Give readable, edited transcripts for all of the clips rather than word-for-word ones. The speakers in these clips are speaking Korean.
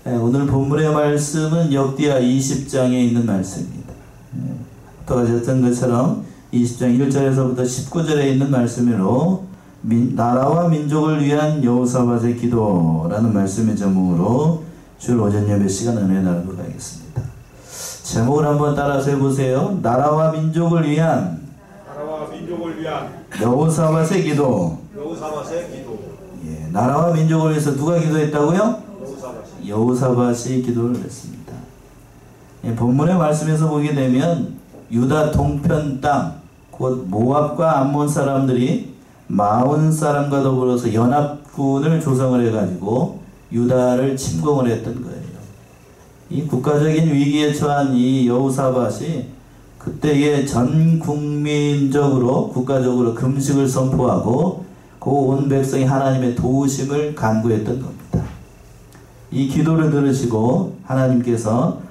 오늘 본문의 말씀은 역대하 20장에 있는 말씀입니다. 또 가졌던 것처럼 20장 1절에서부터 19절에 있는 말씀으로 나라와 민족을 위한 여호사밧의 기도라는 말씀의 제목으로 주일 오전 예배 시간 은혜 나누도록 하겠습니다. 제목을 한번 따라서 해보세요. 나라와 민족을 위한 여호사밧의 기도. 예, 나라와 민족을 위해서 누가 기도했다고요? 여호사밧이 기도를 했습니다. 예, 본문의 말씀에서 보게 되면 유다 동편 땅, 곧 모압과 암몬 사람들이 마온 사람과 더불어서 연합군을 조성을 해가지고 유다를 침공을 했던 거예요. 이 국가적인 위기에 처한 이 여호사밧이 그때에 전 국민적으로 국가적으로 금식을 선포하고 그 온 백성이 하나님의 도우심을 간구했던 겁니다. 이 기도를 들으시고 하나님께서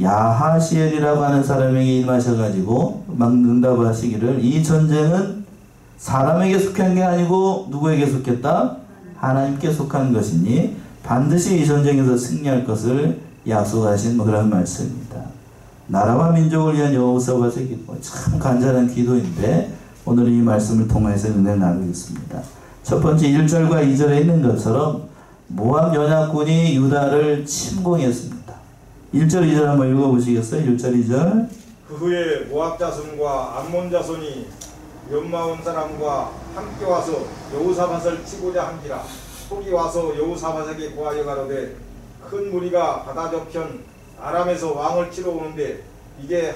야하시엘이라고 하는 사람에게 임하셔가지고 막 응답하시기를, 이 전쟁은 사람에게 속한 게 아니고 누구에게 속했다? 하나님께 속한 것이니 반드시 이 전쟁에서 승리할 것을 약속하신 그런 말씀입니다. 나라와 민족을 위한 여호사밧의 기도, 참 간절한 기도인데 오늘 이 말씀을 통해서 은혜 나누겠습니다. 첫 번째 1절과 2절에 있는 것처럼 모압 연합군이 유다를 침공했습니다. 1절 2절 한번 읽어보시겠어요? 1절 2절. 그 후에 모압 자손과 암몬 자손이 연마온 사람과 함께 와서 여호사밧을 치고자 한지라. 속이 와서 여호사밧에게 고하여 가로되, 큰 무리가 바다 저편 아람에서 왕을 치러 오는데 이게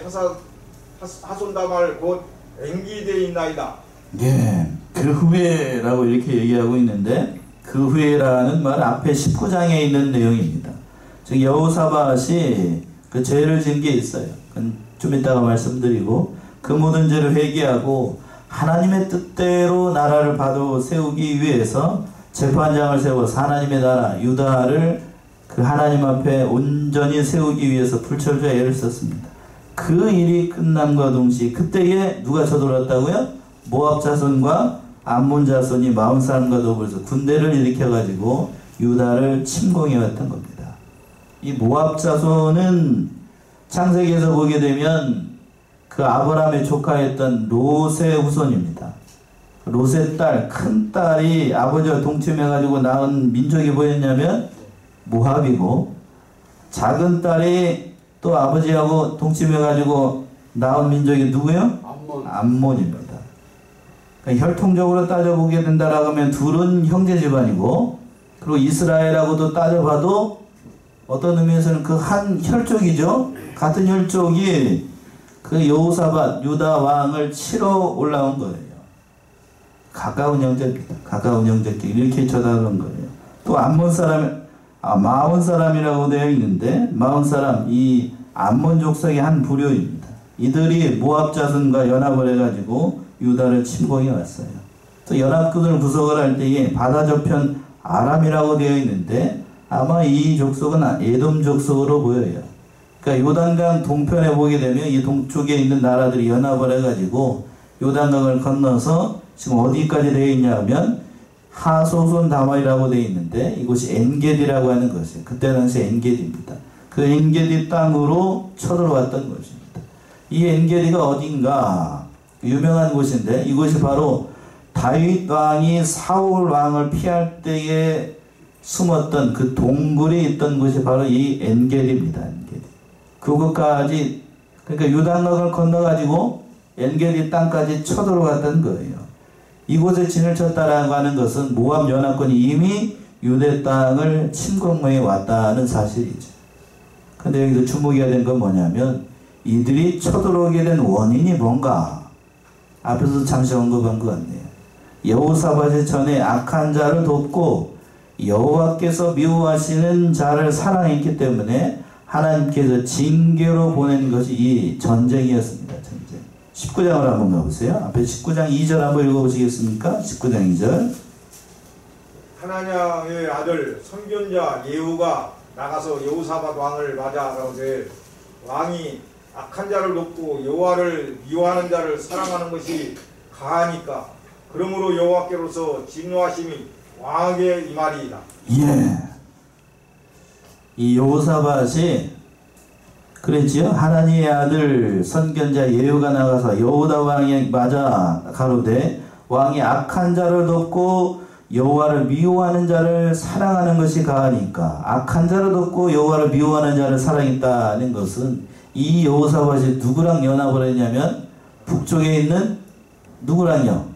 하손다말 곧 엔기디에 있나이다. 예, 그 후에라고 이렇게 얘기하고 있는데, 그 후에라는 말 앞에 19장에 있는 내용입니다. 즉 여호사밧이 그 죄를 지은 게 있어요. 좀 이따가 말씀드리고, 그 모든 죄를 회개하고 하나님의 뜻대로 나라를 바로 세우기 위해서 재판장을 세워서 하나님의 나라 유다를 그 하나님 앞에 온전히 세우기 위해서 불철주야 애를 썼습니다. 그 일이 끝남과 동시에 그때에 누가 쳐들어왔다고요? 모압 자손과 암몬 자손이 마온 사람과 더불어서 군대를 일으켜가지고 유다를 침공해왔던 겁니다. 이 모압 자손은 창세기에서 보게 되면 그 아브라함의 조카였던 롯의 후손입니다. 롯의 딸, 큰 딸이 아버지와 동침해가지고 낳은 민족이 뭐였냐면 모압이고, 작은 딸이 또 아버지하고 동침해가지고 낳은 민족이 누구요? 암몬입니다. 그러니까 혈통적으로 따져보게 된다라고 하면 둘은 형제 집안이고, 그리고 이스라엘하고도 따져봐도 어떤 의미에서는 그 한 혈족이죠. 같은 혈족이 그 여호사밧 유다 왕을 치러 올라온 거예요. 가까운 형제입니다. 가까운 형제끼리 이렇게 쳐다보는 거예요. 또 암몬 사람, 마온 사람이라고 되어 있는데, 마온 사람, 이 암몬 족속의 한 부류입니다. 이들이 모압 자손과 연합을 해가지고 유다를 침공해 왔어요. 또 연합군을 구성을 할 때에 바다 저편 아람이라고 되어 있는데, 아마 이 족속은 에돔 족속으로 보여요. 그러니까 요단강 동편에 보게 되면 이 동쪽에 있는 나라들이 연합을 해가지고 요단강을 건너서 지금 어디까지 되어 있냐 하면 하소손 다말이라고 되어 있는데, 이곳이 엔게디라고 하는 것이에요. 그때 당시 엔게디입니다. 그 엔게디 땅으로 쳐들어왔던 것입니다. 이 엔게디가 어딘가 유명한 곳인데, 이곳이 바로 다윗 왕이 사울 왕을 피할 때에 숨었던 그 동굴이 있던 곳이 바로 이 엔게디입니다. 엔게디. 그곳까지, 그러니까 요단강을 건너가지고 엔게디 땅까지 쳐들어갔던 거예요. 이곳에 진을 쳤다라고 하는 것은 모압 연합군이 이미 유대 땅을 침공해 왔다는 사실이죠. 근데 여기서 주목해야 되는 건 뭐냐면, 이들이 쳐들어오게 된 원인이 뭔가, 앞에서 잠시 언급한 것 같네요. 여호사밧의 전에 악한 자를 돕고 여호와께서 미워하시는 자를 사랑했기 때문에 하나님께서 징계로 보낸 것이 이 전쟁이었습니다. 전쟁. 19장을 한번 가보세요. 앞에 19장 2절 한번 읽어보시겠습니까? 19장 2절. 하나냐의 아들 선견자 예후가 나가서 여호사밧 왕을 맞아 가로되, 왕이 악한 자를 돕고 여호와를 미워하는 자를 사랑하는 것이 가하니까 그러므로 여호와께로서 진노하심이 왕에게 임하리이다. 예. 이 여호사밧이 그랬지요. 하나님의 아들 선견자 예후가 나가서 여호다 왕에 맞아 가로되 왕이 악한 자를 돕고 여호와를 미워하는 자를 사랑하는 것이 가하니까. 악한 자를 돕고 여호와를 미워하는 자를 사랑했다는 것은 이 여호사밧이 누구랑 연합을 했냐면 북쪽에 있는 누구랑요?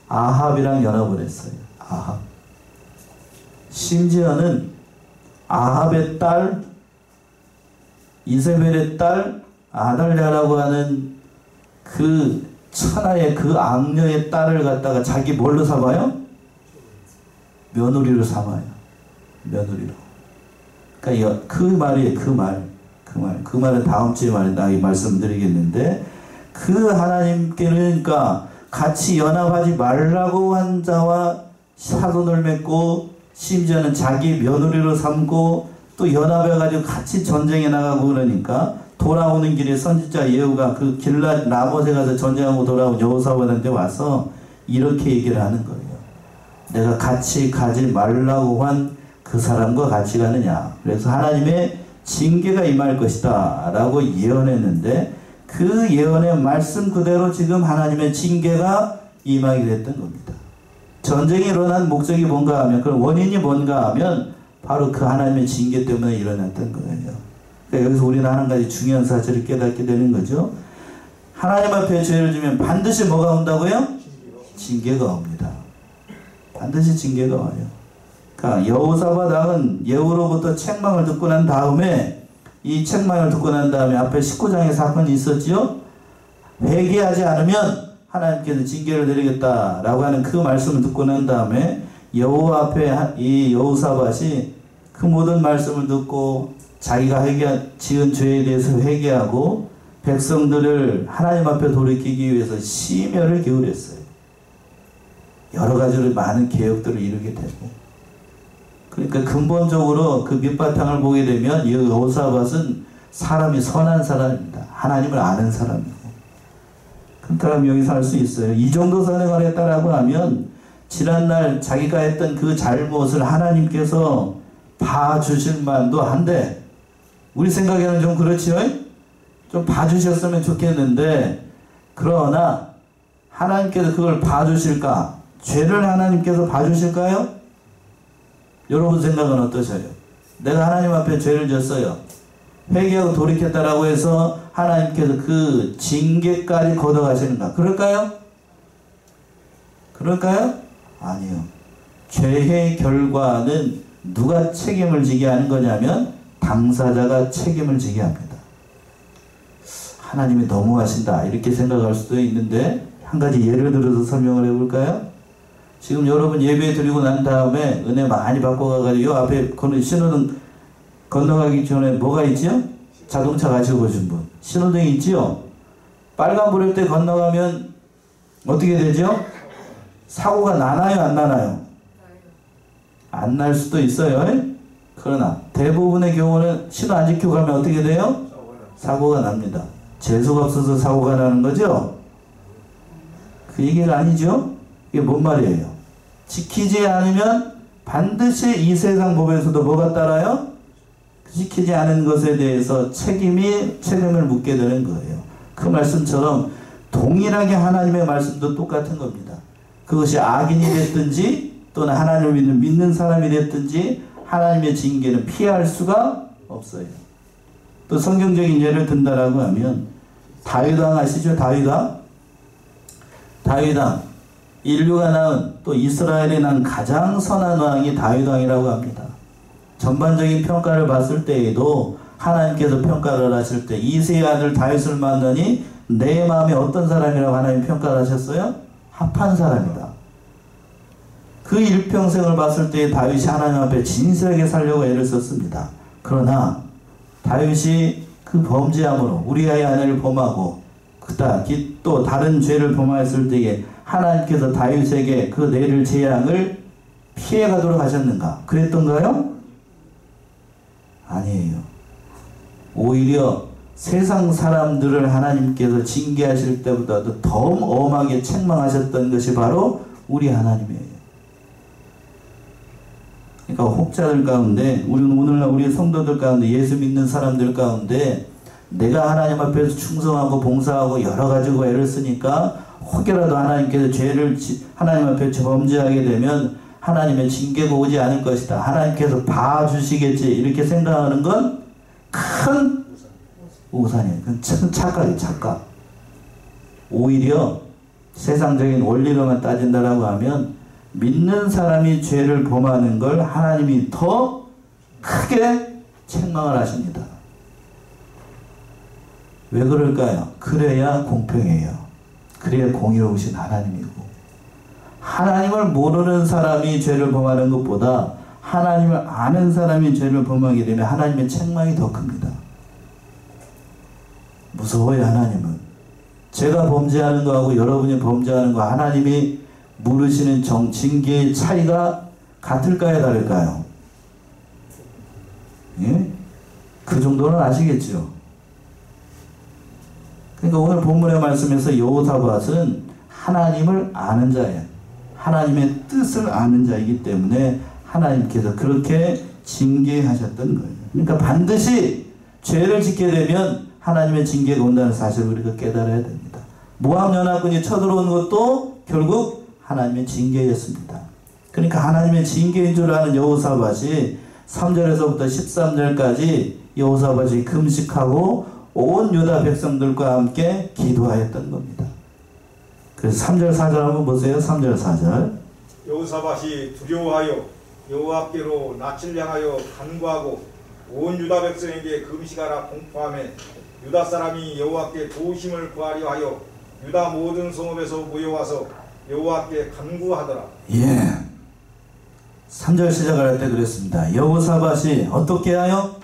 아합이랑 연합을 했어요. 아합. 심지어는 아합의 딸, 이세벨의 딸 아달랴라고 하는 그 천하의 그 악녀의 딸을 갖다가 자기 뭘로 삼아요? 며느리로 삼아요. 며느리로. 그러니까 그 말이에요. 그 말은 다음 주에 말씀드리겠는데, 그 하나님께는 그러니까 같이 연합하지 말라고 한 자와 사돈을 맺고, 심지어는 자기 며느리로 삼고, 또 연합해가지고 같이 전쟁에 나가고 그러니까, 돌아오는 길에 선지자 예후가 그 길랏 라못에 가서 전쟁하고 돌아온 여호사밧한테 와서 이렇게 얘기를 하는 거예요. 내가 같이 가지 말라고 한 그 사람과 같이 가느냐. 그래서 하나님의 징계가 임할 것이다 라고 예언했는데, 그 예언의 말씀 그대로 지금 하나님의 징계가 임하게 됐던 겁니다. 전쟁이 일어난 목적이 뭔가 하면, 그 원인이 뭔가 하면 바로 그 하나님의 징계 때문에 일어났던 거예요. 그러니까 여기서 우리는 한 가지 중요한 사실을 깨닫게 되는 거죠. 하나님 앞에 죄를 지면 반드시 뭐가 온다고요? 징계가 옵니다. 반드시 징계가 와요. 그러니까 여호사밧 왕은 예후로부터 책망을 듣고 난 다음에, 이 책망을 듣고 난 다음에 앞에 19장의 사건이 있었지요. 회개하지 않으면 하나님께서 징계를 내리겠다라고 하는 그 말씀을 듣고 난 다음에 여호와 앞에 이 여호사밧이 그 모든 말씀을 듣고 자기가 지은 죄에 대해서 회개하고 백성들을 하나님 앞에 돌이키기 위해서 심혈을 기울였어요. 여러 가지로 많은 개혁들을 이루게 되고, 그러니까 근본적으로 그 밑바탕을 보게 되면 이 여호사밧은 사람이 선한 사람입니다. 하나님을 아는 사람이고, 그렇다면 여기서 할 수 있어요. 이 정도 선행을 했다라고 하면 지난날 자기가 했던 그 잘못을 하나님께서 봐주실 만도 한데, 우리 생각에는 좀 그렇지요? 좀 봐주셨으면 좋겠는데, 그러나 하나님께서 그걸 봐주실까? 죄를 하나님께서 봐주실까요? 여러분 생각은 어떠세요? 내가 하나님 앞에 죄를 졌어요. 회개하고 돌이켰다라고 해서 하나님께서 그 징계까지 걷어가시는가? 그럴까요? 그럴까요? 아니요. 죄의 결과는 누가 책임을 지게 하는 거냐면 당사자가 책임을 지게 합니다. 하나님이 너무하신다 이렇게 생각할 수도 있는데, 한 가지 예를 들어서 설명을 해볼까요? 지금 여러분 예배 드리고 난 다음에 은혜 많이 받고 가가지고 요 앞에 신호등 건너가기 전에 뭐가 있지요? 자동차 가지고 오신 분. 신호등이 있지요? 빨간불일 때 건너가면 어떻게 되죠? 사고가 나나요? 안 나나요? 안 날 수도 있어요. 그러나 대부분의 경우는 신호 안 지키고 가면 어떻게 돼요? 사고가 납니다. 재수가 없어서 사고가 나는 거죠? 그 얘기가 아니죠? 이게 뭔 말이에요? 지키지 않으면 반드시 이 세상 법에서도 뭐가 따라요? 지키지 않은 것에 대해서 책임을 묻게 되는 거예요. 그 말씀처럼 동일하게 하나님의 말씀도 똑같은 겁니다. 그것이 악인이 됐든지 또는 하나님을 믿는 사람이 됐든지 하나님의 징계는 피할 수가 없어요. 또 성경적인 예를 든다라고 하면 다윗왕 아시죠? 다윗왕 인류가 낳은, 또 이스라엘이 낳은 가장 선한 왕이 다윗왕이라고 합니다. 전반적인 평가를 봤을 때에도 하나님께서 평가를 하실 때 이새의 아들 다윗을 만나니 내 마음에 어떤 사람이라고 하나님 평가를 하셨어요? 합한 사람이다. 그 일평생을 봤을 때 다윗이 하나님 앞에 진실하게 살려고 애를 썼습니다. 그러나 다윗이 그 범죄함으로 우리아의 아내를 범하고 또 다른 죄를 범하였을 때에 하나님께서 다윗에게 그 내릴 재앙을 피해가도록 하셨는가? 그랬던가요? 아니에요. 오히려 세상 사람들을 하나님께서 징계하실 때보다도 더 엄하게 책망하셨던 것이 바로 우리 하나님이에요. 그러니까 혹자들 가운데, 우리는 오늘날 우리 성도들 가운데, 예수 믿는 사람들 가운데 내가 하나님 앞에서 충성하고 봉사하고 여러 가지고 애를 쓰니까 혹여라도 하나님께서 하나님 앞에 범죄하게 되면 하나님의 징계가 오지 않을 것이다, 하나님께서 봐주시겠지, 이렇게 생각하는 건 큰 우산이에요. 그건 큰 착각이에요. 착각. 오히려 세상적인 원리로만 따진다라고 하면 믿는 사람이 죄를 범하는 걸 하나님이 더 크게 책망을 하십니다. 왜 그럴까요? 그래야 공평해요. 그래야 공의로우신 하나님이고, 하나님을 모르는 사람이 죄를 범하는 것보다 하나님을 아는 사람이 죄를 범하게 되면 하나님의 책망이 더 큽니다. 무서워요. 하나님은 제가 범죄하는 거하고 여러분이 범죄하는 거 하나님이 물으시는 징계의 차이가 같을까요, 다를까요? 예? 그 정도는 아시겠죠? 그러니까 오늘 본문의 말씀에서 여호사밧은 하나님을 아는 자예요. 하나님의 뜻을 아는 자이기 때문에 하나님께서 그렇게 징계하셨던 거예요. 그러니까 반드시 죄를 짓게 되면 하나님의 징계가 온다는 사실을 우리가 깨달아야 됩니다. 모압 연합군이 쳐들어온 것도 결국 하나님의 징계였습니다. 그러니까 하나님의 징계인 줄 아는 여호사밧이 3절에서부터 13절까지 여호사밧이 금식하고 온 유다 백성들과 함께 기도하였던 겁니다. 그래서 3절 4절 한번 보세요. 3절 4절. 여호사밧이 두려워하여 여호와께로 낯을 향하여 간구하고 온 유다 백성에게 금식하라 공포하매 유다 사람이 여호와께 도우심을 구하려 하여 유다 모든 성읍에서 모여와서 여호와께 간구하더라. 예. 3절 시작할 때 그랬습니다. 여호사밧이 어떻게 하여?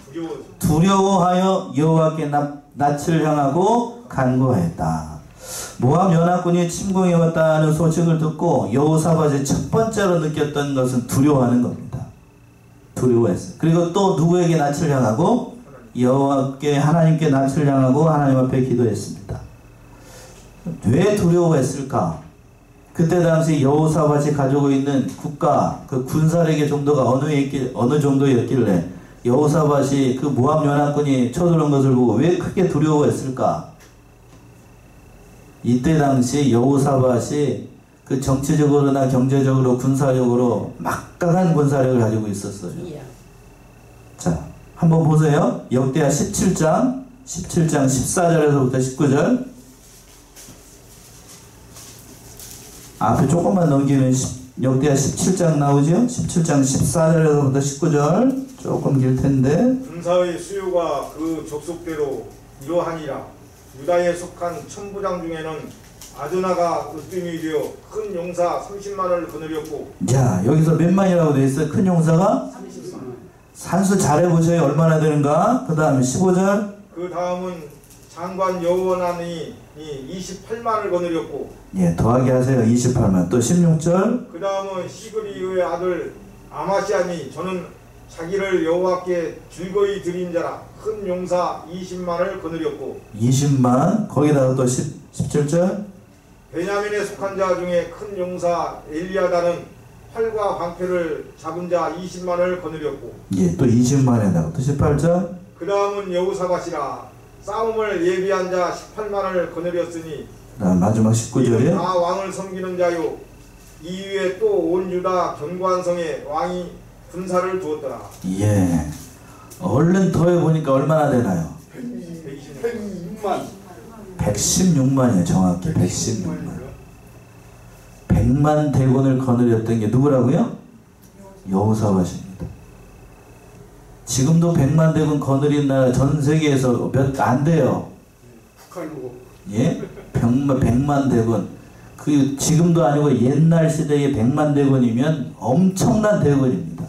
두려워하여 여호와께 낯을 향하고 간구하였다. 모압 연합군이 침공해 왔다는 소식을 듣고 여호사밧이 첫 번째로 느꼈던 것은 두려워하는 겁니다. 두려워했어요. 그리고 또 누구에게 낯을 향하고? 여호와께, 하나님께 낯을 향하고 하나님 앞에 기도했습니다. 왜 두려워했을까? 그때 당시 여호사밧이 가지고 있는 국가, 그 군사력의 정도가 어느 정도였길래 여호사밧이 그 모압 연합군이 쳐들어온 것을 보고 왜 크게 두려워했을까? 이때 당시 여호사밧이 그 정치적으로나 경제적으로 군사적으로 막강한 군사력을 가지고 있었어요. 자, 한번 보세요. 역대하 17장 14절에서부터 19절. 앞에 조금만 넘기면 역대하 17장 나오죠? 17장 14절에서부터 19절. 조금 길 텐데. 군사의 수요가 그 족속대로 이러하니라. 유다에 속한 천부장 중에는 아드나가 으뜸이 되어 큰 용사 30만을 거느렸고. 자, 여기서 몇 만이라고 되어 있어요? 큰 용사가? 30만. 산수 잘해보세요. 얼마나 되는가? 그 다음에 15절. 그 다음은 장관 여호하나니 28만을 거느렸고. 예, 더하게 하세요. 28만. 또 16절. 그 다음은 시그리의 아들 아마시아니 저는 자기를 여호와께 즐거이 드린 자라 큰 용사 20만을 거느렸고. 20만. 거기다가 또 17절. 베냐민에 속한 자 중에 큰 용사 엘리야다는 활과 방패를 잡은 자 20만을 거느렸고. 예, 또 20만에다가 또 18절. 그 다음은 여호사밧이라 싸움을 예비한 자 18만을 거느렸으니. 마지막 19절에 다 왕을 섬기는 자요 이후에 또 온 유다 견고한 성에 왕이 군사를 두었더라. 예. 얼른 더해보니까 얼마나 되나요? 116만이에요. 정확히 116만. 100만 대군을 거느렸던 게 누구라고요? 여호사밧입니다. 지금도 100만 대군 거느린 나라 전 세계에서 몇 안 돼요. 예? 100만 대군. 그 지금도 아니고 옛날 시대의 100만 대군이면 엄청난 대군입니다.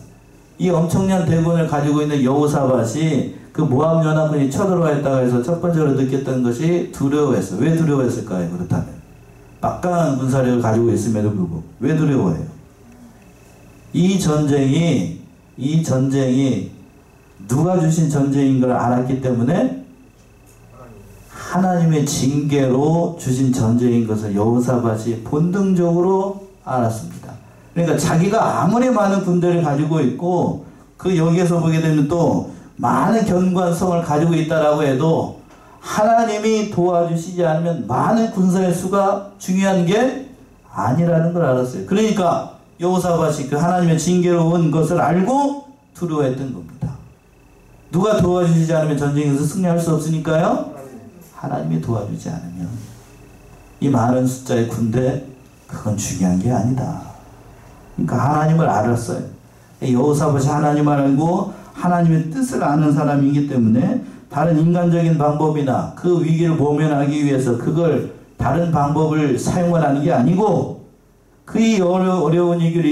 이 엄청난 대군을 가지고 있는 여호사밧이 그 모압 연합군이 쳐들어왔다고 해서 첫 번째로 느꼈던 것이 두려워했어요. 왜 두려워했을까요? 그렇다면 막강한 군사력을 가지고 있음에도 불구하고 왜 두려워해요? 이 전쟁이 누가 주신 전쟁인 걸 알았기 때문에 하나님의 징계로 주신 전쟁인 것을 여호사밧이 본능적으로 알았습니다. 그러니까 자기가 아무리 많은 군대를 가지고 있고 그 여기에서 보게 되면 또 많은 견관성을 가지고 있다라고 해도 하나님이 도와주시지 않으면 많은 군사의 수가 중요한 게 아니라는 걸 알았어요. 그러니까 여호사밧이 그 하나님의 징계로 온 것을 알고 두려워했던 겁니다. 누가 도와주시지 않으면 전쟁에서 승리할 수 없으니까요. 하나님이 도와주지 않으면 이 많은 숫자의 군대 그건 중요한 게 아니다. 그러니까 하나님을 알았어요. 여호사밧이 하나님을 알고 하나님의 뜻을 아는 사람이기 때문에 다른 인간적인 방법이나 그 위기를 모면하기 위해서 그걸 다른 방법을 사용하는 게 아니고 그 어려운 위기를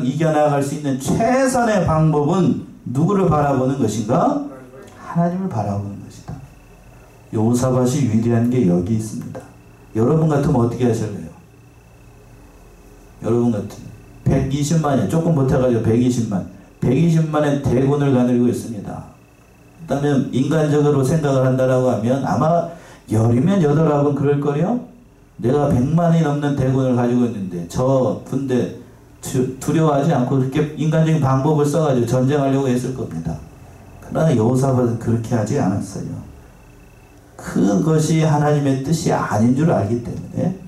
이겨나갈 수 있는 최선의 방법은 누구를 바라보는 것인가? 하나님을 바라보는 것이다. 여호사밧이 위대한 게 여기 있습니다. 여러분 같으면 어떻게 하실래요? 여러분 같으면 120만이 조금 못해가지고 120만의 대군을 거느리고 있습니다. 그렇다면 인간적으로 생각을 한다라고 하면 아마 10이면 8합은 그럴 거요. 내가 100만이 넘는 대군을 가지고 있는데 저 군대 두려워하지 않고 그렇게 인간적인 방법을 써가지고 전쟁하려고 했을 겁니다. 그러나 여호사밧은 그렇게 하지 않았어요. 그것이 하나님의 뜻이 아닌 줄 알기 때문에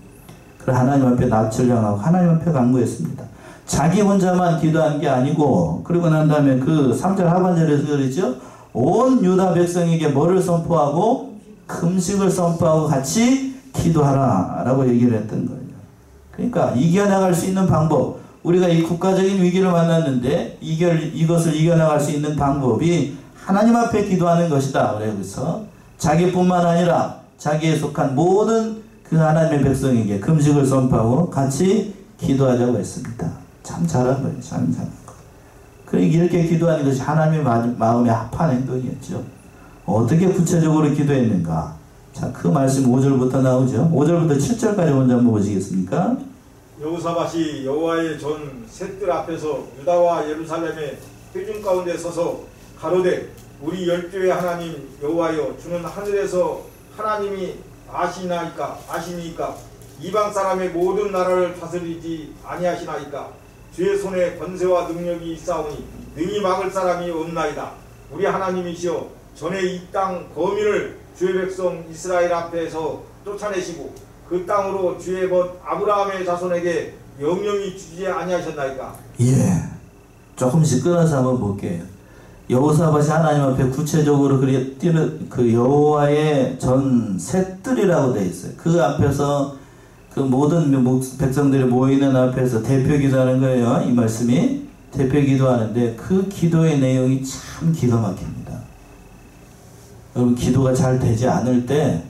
하나님 앞에 낯을 향하고 하나님 앞에 간구했습니다. 자기 혼자만 기도한 게 아니고 그리고 난 다음에 그 3절 하반절에서 그러죠. 온 유다 백성에게 뭐를 선포하고 금식을 선포하고 같이 기도하라 라고 얘기를 했던 거예요. 그러니까 이겨나갈 수 있는 방법, 우리가 이 국가적인 위기를 만났는데 이것을 이겨나갈 수 있는 방법이 하나님 앞에 기도하는 것이다. 그래서 자기뿐만 아니라 자기에 속한 모든 그 하나님의 백성에게 금식을 선포하고 같이 기도하자고 했습니다. 참 잘한 거예요. 참 잘한 거. 그러니까 이렇게 기도하는 것이 하나님의 마음에 합한 행동이었죠. 어떻게 구체적으로 기도했는가? 자, 그 말씀 5절부터 나오죠. 5절부터 7절까지 먼저 한번 보시겠습니까? 여호사밧이 여호와의 전 셋들 앞에서 유다와 예루살렘의 회중 가운데 서서 가로되 우리 열조의 하나님 여호와여 주는 하늘에서 하나님이 아시니까 이방 사람의 모든 나라를 다스리지 아니하시나이까 주의 손에 권세와 능력이 있사오니 능히 막을 사람이 없나이다. 우리 하나님이시여 전에 이 땅 거민을 주의 백성 이스라엘 앞에서 쫓아내시고 그 땅으로 주의 벗 아브라함의 자손에게 영영이 주지 아니하셨나이까. 예, 조금씩 끊어서 한번 볼게요. 여호사밧이 하나님 앞에 구체적으로 그 여호와의 전 셋들이라고 되어 있어요. 그 앞에서 그 모든 백성들이 모이는 앞에서 대표 기도하는 거예요. 이 말씀이 대표 기도하는데 그 기도의 내용이 참 기가 막힙니다. 여러분 기도가 잘 되지 않을 때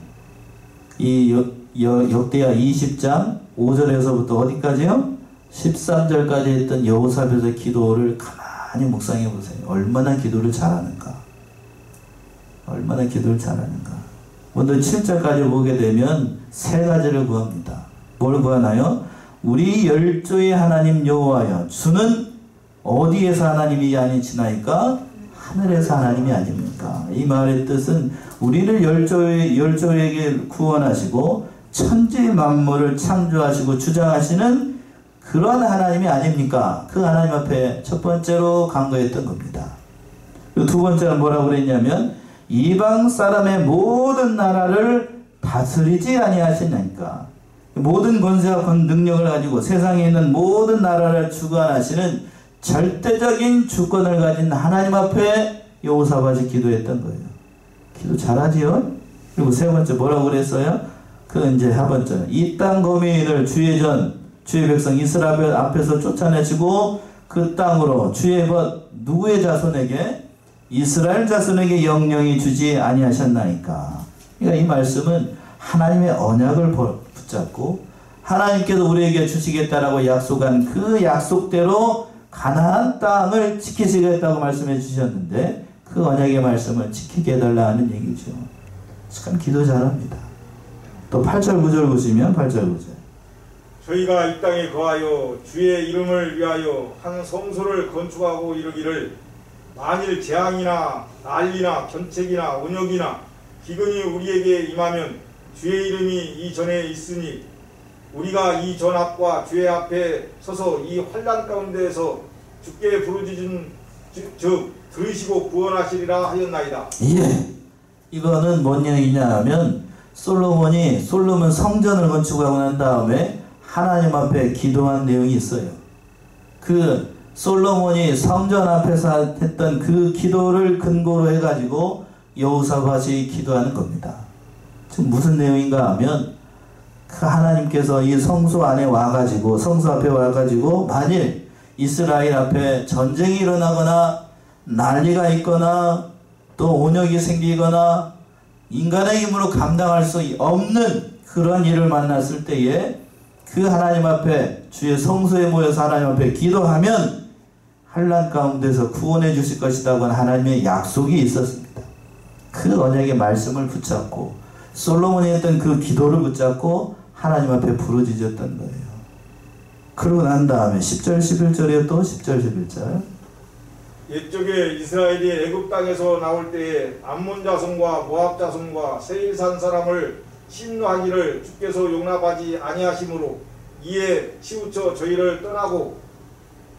이 역대하 20장 5절에서부터 어디까지요? 13절까지 했던 여호사밧의 기도를 가만히 묵상해 보세요. 얼마나 기도를 잘하는가. 얼마나 기도를 잘하는가. 먼저 7절까지 보게 되면 세 가지를 구합니다. 뭘 구하나요? 우리 열조의 하나님 여호와여 주는 어디에서 하나님이 아니시나이까? 하늘에서 하나님이 아닙니까? 이 말의 뜻은 우리를 열조에게 구원하시고 천지 만물을 창조하시고 주장하시는 그런 하나님이 아닙니까? 그 하나님 앞에 첫 번째로 간구했던 겁니다. 그리고 두 번째는 뭐라고 그랬냐면 이방 사람의 모든 나라를 다스리지 아니하시나이까. 모든 권세와 능력을 가지고 세상에 있는 모든 나라를 주관하시는 절대적인 주권을 가진 하나님 앞에 여호사밧이 기도했던 거예요. 기도 잘하지요? 그리고 세 번째 뭐라고 그랬어요? 그 이제 하번째 이 땅 거민을 주의 백성 이스라엘 앞에서 쫓아내시고 그 땅으로 주의 벗 누구의 자손에게? 이스라엘 자손에게 영영이 주지 아니하셨나이까. 그러니까 이 말씀은 하나님의 언약을 붙잡고 하나님께서 우리에게 주시겠다라고 약속한 그 약속대로 가나안 땅을 지키시겠다고 말씀해 주셨는데 그 언약의 말씀을 지키게 해달라는 얘기죠. 참 기도 잘합니다. 또 8절 9절 보시면 8절 9절 저희가 이 땅에 거하여 주의 이름을 위하여 한 성소를 건축하고 이르기를 만일 재앙이나 난리나 견책이나 온역이나 기근이 우리에게 임하면 주의 이름이 이전에 있으니 우리가 이 전합과 주의 앞에 서서 이 환난 가운데에서 주께 부르짖은 즉 들으시고 구원하시리라 하였나이다. 예. 이거는 뭔 얘기냐 하면 솔로몬 성전을 건축하고 난 다음에 하나님 앞에 기도한 내용이 있어요. 그 솔로몬이 성전 앞에서 했던 그 기도를 근거로 해가지고 여호사밧이 기도하는 겁니다. 지금 무슨 내용인가 하면 그 하나님께서 이 성소 안에 와가지고 성소 앞에 와가지고 만일 이스라엘 앞에 전쟁이 일어나거나 난리가 있거나 또 온역이 생기거나 인간의 힘으로 감당할 수 없는 그런 일을 만났을 때에 그 하나님 앞에 주의 성소에 모여서 하나님 앞에 기도하면 환난 가운데서 구원해 주실 것이라고 하는 하나님의 약속이 있었습니다. 그 언약의 말씀을 붙잡고 솔로몬이 했던 그 기도를 붙잡고 하나님 앞에 부르짖었던 거예요. 그러고 난 다음에 10절 11절이요 또 10절 11절 옛적에 이스라엘이 애굽 땅에서 나올 때에 암몬 자손과 모압 자손과 세일산 사람을 심노하기를 주께서 용납하지 아니하심으로 이에 치우쳐 저희를 떠나고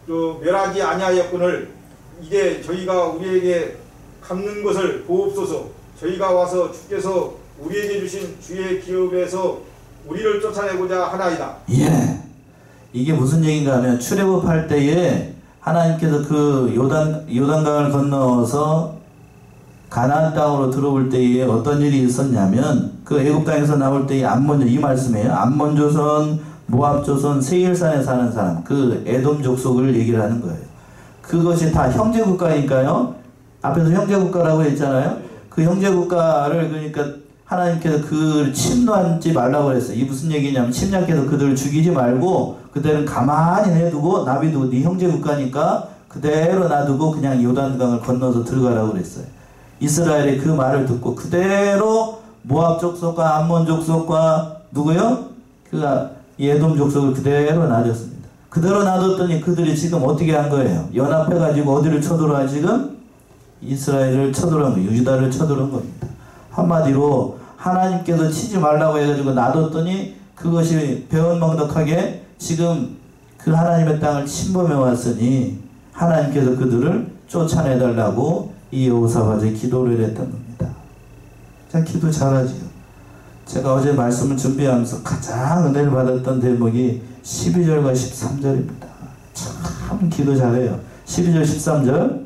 멸하지 아니하였거늘 이제 저희가 우리에게 갚는 것을 보옵소서. 저희가 와서 주께서 우리에게 주신 주의 기업에서 우리를 쫓아내고자 하나이다. 예. 이게 무슨 얘기인가 하면 출애굽할 때에 하나님께서 그 요단강을 건너서 가나안 땅으로 들어올 때에 어떤 일이 있었냐면 그 애굽 땅에서 나올 때에 암몬 이 말씀이에요. 암몬 조선, 모압 조선, 세일산에 사는 사람 그 에돔 족속을 얘기를 하는 거예요. 그것이 다 형제 국가니까요. 앞에서 형제 국가라고 했잖아요. 그 형제 국가를 그러니까 하나님께서 그 침노하지 말라고 그랬어요. 이게 무슨 얘기냐면 침략해서 그들을 죽이지 말고 그들은 가만히 내두고 놔두고 네 형제 국가니까 그대로 놔두고 그냥 요단강을 건너서 들어가라고 그랬어요. 이스라엘이 그 말을 듣고 그대로 모압 족속과 암몬 족속과 누구요? 그 에돔 족속을 그대로 놔뒀습니다. 그대로 놔뒀더니 그들이 지금 어떻게 한 거예요? 연합해가지고 어디를 쳐들어와 지금? 이스라엘을 쳐들어온 거예요. 유다를 쳐들어온 겁니다. 한마디로 하나님께서 치지 말라고 해가지고 놔뒀더니 그것이 배은망덕하게 지금 그 하나님의 땅을 침범해 왔으니 하나님께서 그들을 쫓아내달라고 이 여호사밧이 기도를 했던 겁니다. 자, 기도 잘하지요. 제가 어제 말씀을 준비하면서 가장 은혜를 받았던 대목이 12절과 13절입니다. 참 기도 잘해요. 12절 13절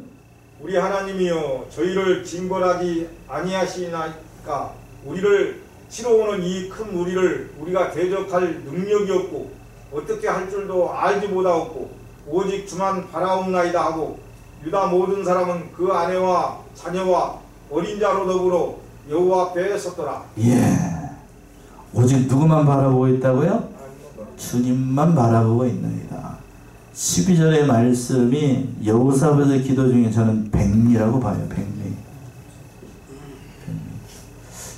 우리 하나님이여 저희를 징벌하지 아니하시나이까 우리를 치러오는 이 큰 무리를 우리가 대적할 능력이 없고 어떻게 할 줄도 알지 못하옵고 오직 주만 바라옵나이다 하고 유다 모든 사람은 그 아내와 자녀와 어린 자로 더불어 여호와 앞에 섰더라. 예. 오직 누구만 바라보고 있다고요? 주님만 바라보고 있나이다. 12절의 말씀이 여호사밧의 기도 중에 저는 백미라고 봐요. 백미.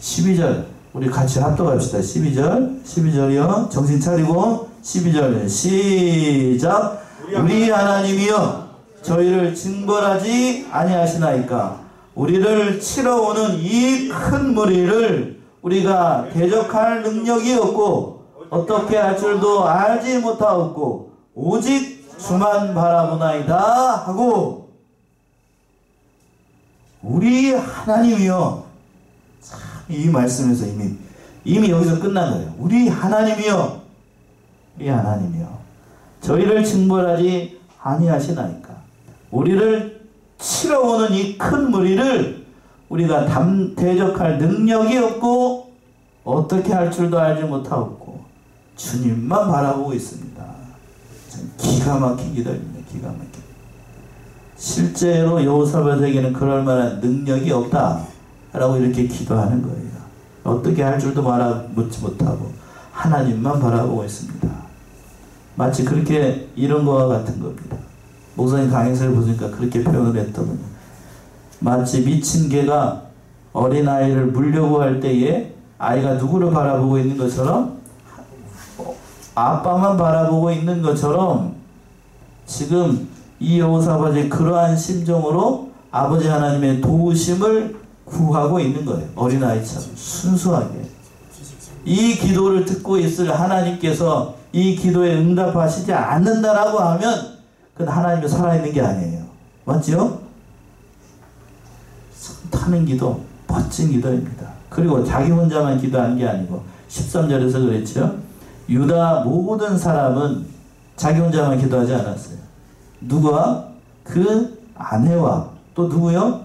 12절 우리 같이 합독합시다. 12절이요. 정신 차리고 12절 시작. 우리 하나님이여 저희를 징벌하지 아니하시나이까 우리를 치러 오는 이 큰 무리를 우리가 대적할 능력이 없고 어떻게 할 줄도 알지 못하옵고 오직 주만 바라보나이다 하고 우리 하나님이여 참 이 말씀에서 이미 여기서 끝난 거예요. 우리 하나님이여 저희를 징벌하지 아니하시나이까 우리를 치러 오는 이 큰 무리를 우리가 대적할 능력이 없고 어떻게 할 줄도 알지 못하고 주님만 바라보고 있습니다. 참 기가 막힌 기도입니다. 기가 막힌. 실제로 여호사밧에게는 그럴 만한 능력이 없다 라고 이렇게 기도하는 거예요. 어떻게 할 줄도 묻지 못하고 하나님만 바라보고 있습니다. 마치 그렇게 이런 거와 같은 겁니다. 목사님 강의서를 보니까 그렇게 표현을 했더군요. 마치 미친 개가 어린아이를 물려고 할 때에 아이가 누구를 바라보고 있는 것처럼 아빠만 바라보고 있는 것처럼 지금 이 여호사밧이 그러한 심정으로 아버지 하나님의 도우심을 구하고 있는 거예요. 어린아이처럼 순수하게. 이 기도를 듣고 있을 하나님께서 이 기도에 응답하시지 않는다라고 하면 그건 하나님이 살아있는 게 아니에요. 맞죠? 타는 기도, 멋진 기도입니다. 그리고 자기 혼자만 기도한 게 아니고 13절에서 그랬죠. 유다 모든 사람은 자기 혼자만 기도하지 않았어요. 누구와? 그 아내와 또 누구요?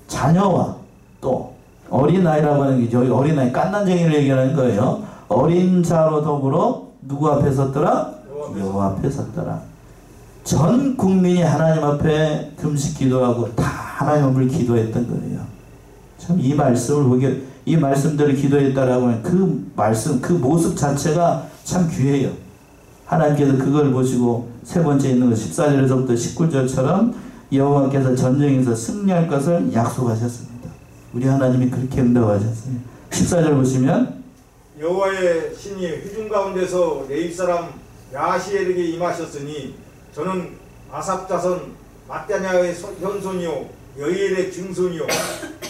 자녀와 또 어린아이라고 하는 게 저희 어린아이 깐난쟁이를 얘기하는 거예요. 어린 자로 더불어 누구 앞에 섰더라? 여호와 앞에 섰더라. 전 국민이 하나님 앞에 금식 기도하고 다 하나님 앞을 기도했던 거예요. 참 이 말씀을 보게 이 말씀대로 기도했다라고 하는 그 말씀 그 모습 자체가 참 귀해요. 하나님께서 그걸 보시고 세 번째 있는 것 14절에서부터 19절처럼 여호와께서 전쟁에서 승리할 것을 약속하셨습니다. 우리 하나님이 그렇게 응답하셨어요. 14절 보시면 여호와의 신이 회중 가운데서 레위 사람 야시엘에게 임하셨으니 저는 아삽 자손 마따냐의 현손이요 여이엘의 증손이요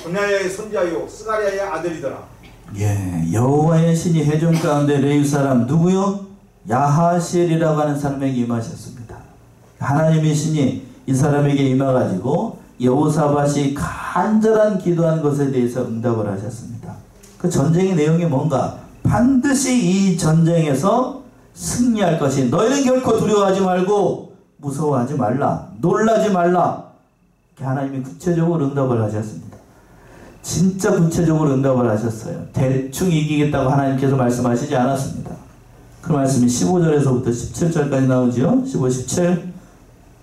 분야의 손자요 스가랴의 아들이더라. 예, 여호와의 신이 회중 가운데 레위 사람 누구요? 야하시엘이라고 하는 사람에게 임하셨습니다. 하나님의 신이 이 사람에게 임해가지고 여호사밧이 간절한 기도한 것에 대해서 응답을 하셨습니다. 그 전쟁의 내용이 뭔가? 반드시 이 전쟁에서 승리할 것이 너희는 결코 두려워하지 말고 무서워하지 말라 놀라지 말라 이렇게 하나님이 구체적으로 응답을 하셨습니다. 진짜 구체적으로 응답을 하셨어요. 대충 이기겠다고 하나님께서 말씀하시지 않았습니다. 그 말씀이 15절에서부터 17절까지 나오죠. 15, 17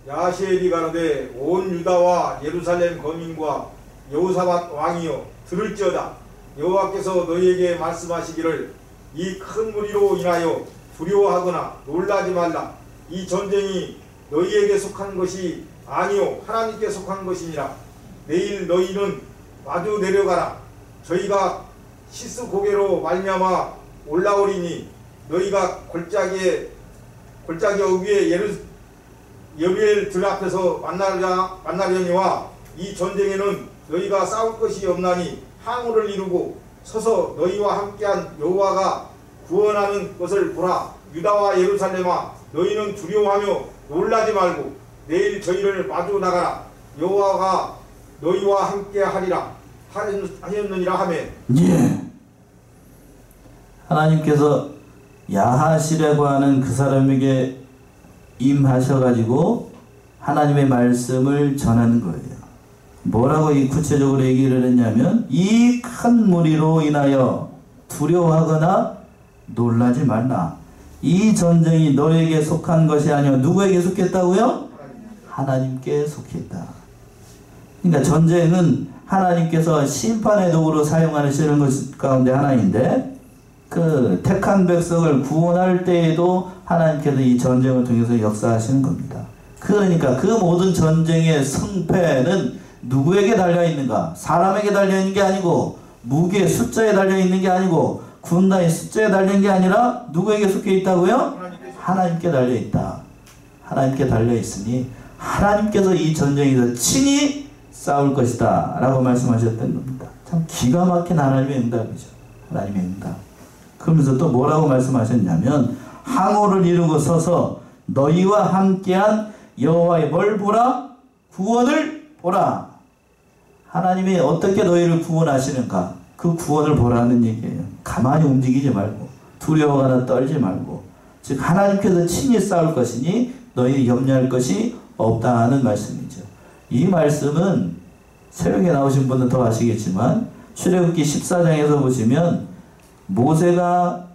야시엘이 가로되 온 유다와 예루살렘 거민과 여호사밧 왕이여 들을지어다. 여호와께서 너희에게 말씀하시기를 이 큰 무리로 인하여 두려워하거나 놀라지 말라. 이 전쟁이 너희에게 속한 것이 아니요 하나님께 속한 것이니라. 내일 너희는 마주 내려가라. 저희가 시스 고개로 말미암아 올라오리니 너희가 골짜기 어귀에 여비엘 들 앞에서 만나려니와 이 전쟁에는 너희가 싸울 것이 없나니 항우를 이루고 서서 너희와 함께한 여호와가 구원하는 것을 보라. 유다와 예루살렘아 너희는 두려워하며 놀라지 말고 내일 저희를 마주 나가라. 여호와가 너희와 함께 하리라 하였느니라 하매. 예. 하나님께서 야하시라고 하는 그 사람에게 임하셔가지고 하나님의 말씀을 전하는 거예요. 뭐라고 이 구체적으로 얘기를 했냐면 이 큰 무리로 인하여 두려워하거나 놀라지 말라. 이 전쟁이 너에게 속한 것이 아니요 누구에게 속했다고요? 하나님께 속했다. 그러니까 전쟁은 하나님께서 심판의 도구로 사용하시는 것 가운데 하나인데 그 택한 백성을 구원할 때에도 하나님께서 이 전쟁을 통해서 역사하시는 겁니다. 그러니까 그 모든 전쟁의 승패는 누구에게 달려있는가? 사람에게 달려있는 게 아니고 무기의 숫자에 달려있는 게 아니고 군단의 숫자에 달려있는 게 아니라 누구에게 속해 있다고요? 하나님께 달려있다. 하나님께 달려있으니 하나님께서 이 전쟁에서 친히 싸울 것이다 라고 말씀하셨던 겁니다. 참 기가 막힌 하나님의 응답이죠. 하나님의 응답. 그러면서 또 뭐라고 말씀하셨냐면 항우를 이루고 서서 너희와 함께한 여호와의 뭘 보라? 구원을 보라. 하나님이 어떻게 너희를 구원하시는가? 그 구원을 보라는 얘기예요. 가만히 움직이지 말고 두려워하거나 떨지 말고 즉 하나님께서 친히 싸울 것이니 너희 염려할 것이 없다는 말씀이죠. 이 말씀은 새벽에 나오신 분은 더 아시겠지만 출애굽기 14장에서 보시면 모세가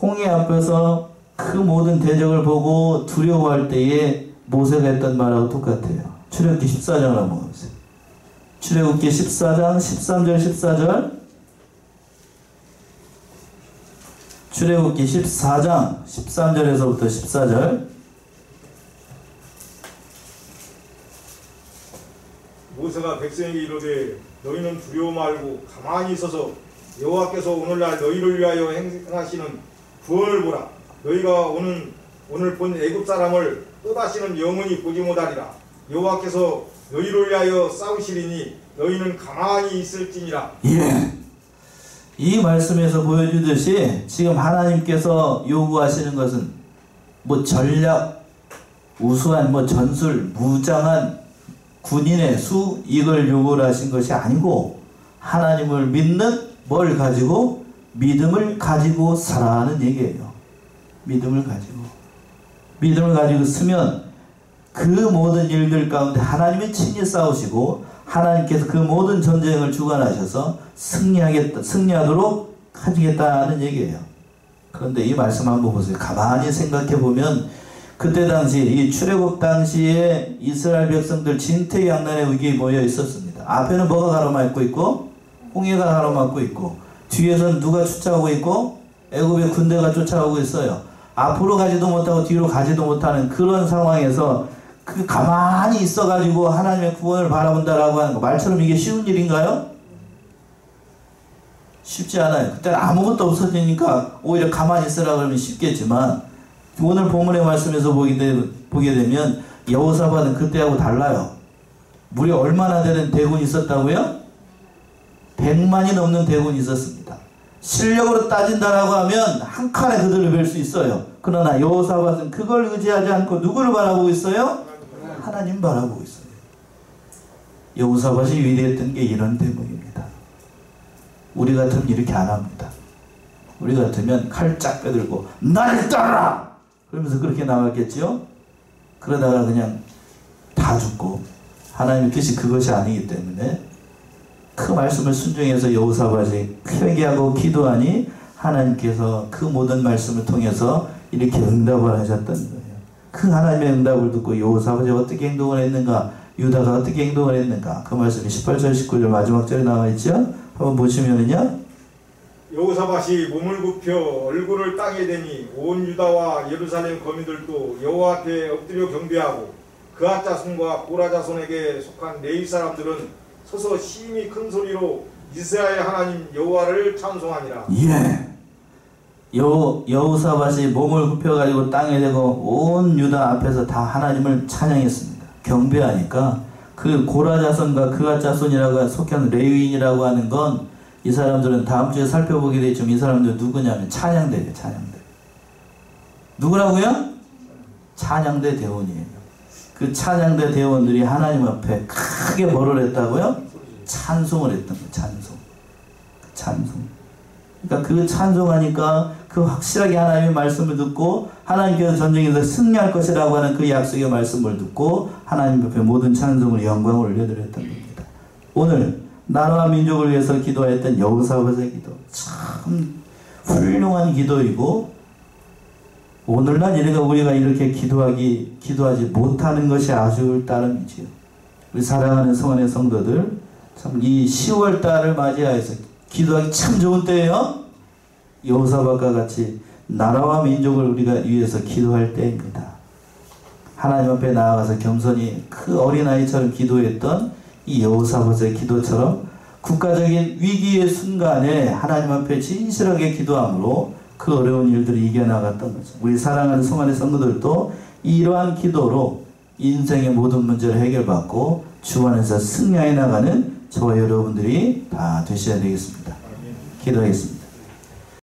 홍해 앞에서 그 모든 대적을 보고 두려워할 때에 모세가 했던 말하고 똑같아요. 출애굽기 14장을 한번 보세요. 출애굽기 14장 13절 14절 출애굽기 14장 13절에서부터 14절 모세가 백성에게 이르되 너희는 두려워 말고 가만히 서서 여호와께서 오늘날 너희를 위하여 행하시는 구원을 보라. 너희가 오늘 본 애굽 사람을 또다시는 영원히 보지 못하리라. 여호와께서 너희를 위하여 싸우시리니 너희는 가만히 있을지니라. 예. 이 말씀에서 보여주듯이 지금 하나님께서 요구하시는 것은 뭐 전략, 우수한 뭐 전술, 무장한 군인의 수 이걸 요구를 하신 것이 아니고 하나님을 믿는 뭘 가지고 믿음을 가지고 살아가는 얘기예요. 믿음을 가지고 쓰면 그 모든 일들 가운데 하나님이 친히 싸우시고 하나님께서 그 모든 전쟁을 주관하셔서 승리하도록 하시겠다는 얘기예요. 그런데 이 말씀 한번 보세요. 가만히 생각해 보면 그때 당시 이 출애굽 당시에 이스라엘 백성들 진퇴양난의 위기에 모여 있었습니다. 앞에는 뭐가 가로막고 있고 홍해가 가로막고 있고 뒤에서는 누가 쫓아오고 있고 애굽의 군대가 쫓아오고 있어요. 앞으로 가지도 못하고 뒤로 가지도 못하는 그런 상황에서 그 가만히 있어가지고 하나님의 구원을 바라본다라고 하는 거 말처럼 이게 쉬운 일인가요? 쉽지 않아요. 그때는 아무것도 없어지니까 오히려 가만히 있으라 그러면 쉽겠지만 오늘 본문의 말씀에서 보게 되면 여호사밧은 그때하고 달라요. 무려 얼마나 되는 대군이 있었다고요? 100만이 넘는 대군이 있었습니다. 실력으로 따진다라고 하면 한 칸에 그들을 뵐 수 있어요. 그러나 여호사밧은 그걸 의지하지 않고 누구를 바라보고 있어요? 하나님 바라보고 있어요. 여호사밧이 위대했던 게 이런 대목입니다. 우리 같으면 이렇게 안 합니다. 우리 같으면 칼 쫙 빼들고 나를 따르라! 그러면서 그렇게 나갔겠죠? 그러다가 그냥 다 죽고 하나님의 뜻이 그것이 아니기 때문에 그 말씀을 순종해서 여호사밧이 회개하고 기도하니 하나님께서 그 모든 말씀을 통해서 이렇게 응답을 하셨던 거예요. 그 하나님의 응답을 듣고 여호사밧이 어떻게 행동을 했는가, 유다가 어떻게 행동을 했는가, 그 말씀이 18절 19절 마지막 절에 나와 있죠? 한번 보시면은요, 여호사밧이 몸을 굽혀 얼굴을 땅에 대니 온 유다와 예루살렘 거민들도 여호와 앞에 엎드려 경배하고 그앗 자손과 고라 자손에게 속한 레위 사람들은 서서 심히 큰 소리로 이스라엘 하나님 여호와를 찬송하니라. 예. 여호사밧이 몸을 굽혀가지고 땅에 대고 온 유다 앞에서 다 하나님을 찬양했습니다. 경배하니까 그 고라 자손과 그앗 자손이라고 속한 레위인이라고 하는 건 이 사람들은 다음 주에 살펴보게 되지만 이 사람들은 누구냐면 찬양대예요. 찬양대. 누구라고요? 찬양대 대원이에요. 그 찬양대 대원들이 하나님 앞에 크게 뭐를 했다고요? 찬송을 했던 거예요. 찬송. 그러니까 그 찬송하니까 그 확실하게 하나님의 말씀을 듣고 하나님께서 전쟁에서 승리할 것이라고 하는 그 약속의 말씀을 듣고 하나님 앞에 모든 찬송을 영광을 올려드렸던 겁니다. 오늘 나라와 민족을 위해서 기도했던 여호사밧의 기도 참 훌륭한 기도이고 오늘날 우리가 이렇게 기도하지 못하는 것이 아쉬울 따름이지요. 우리 사랑하는 성안의 성도들 참 이 10월 달을 맞이하여서 기도하기 참 좋은 때예요. 여호사밧과 같이 나라와 민족을 우리가 위해서 기도할 때입니다. 하나님 앞에 나아가서 겸손히 그 어린아이처럼 기도했던 이 여호사밧의 기도처럼 국가적인 위기의 순간에 하나님 앞에 진실하게 기도함으로 그 어려운 일들을 이겨나갔던 거죠. 우리 사랑하는 성안의 성도들도 이러한 기도로 인생의 모든 문제를 해결받고 주 안에서 승리해 나가는 저와 여러분들이 다 되셔야 되겠습니다. 기도하겠습니다.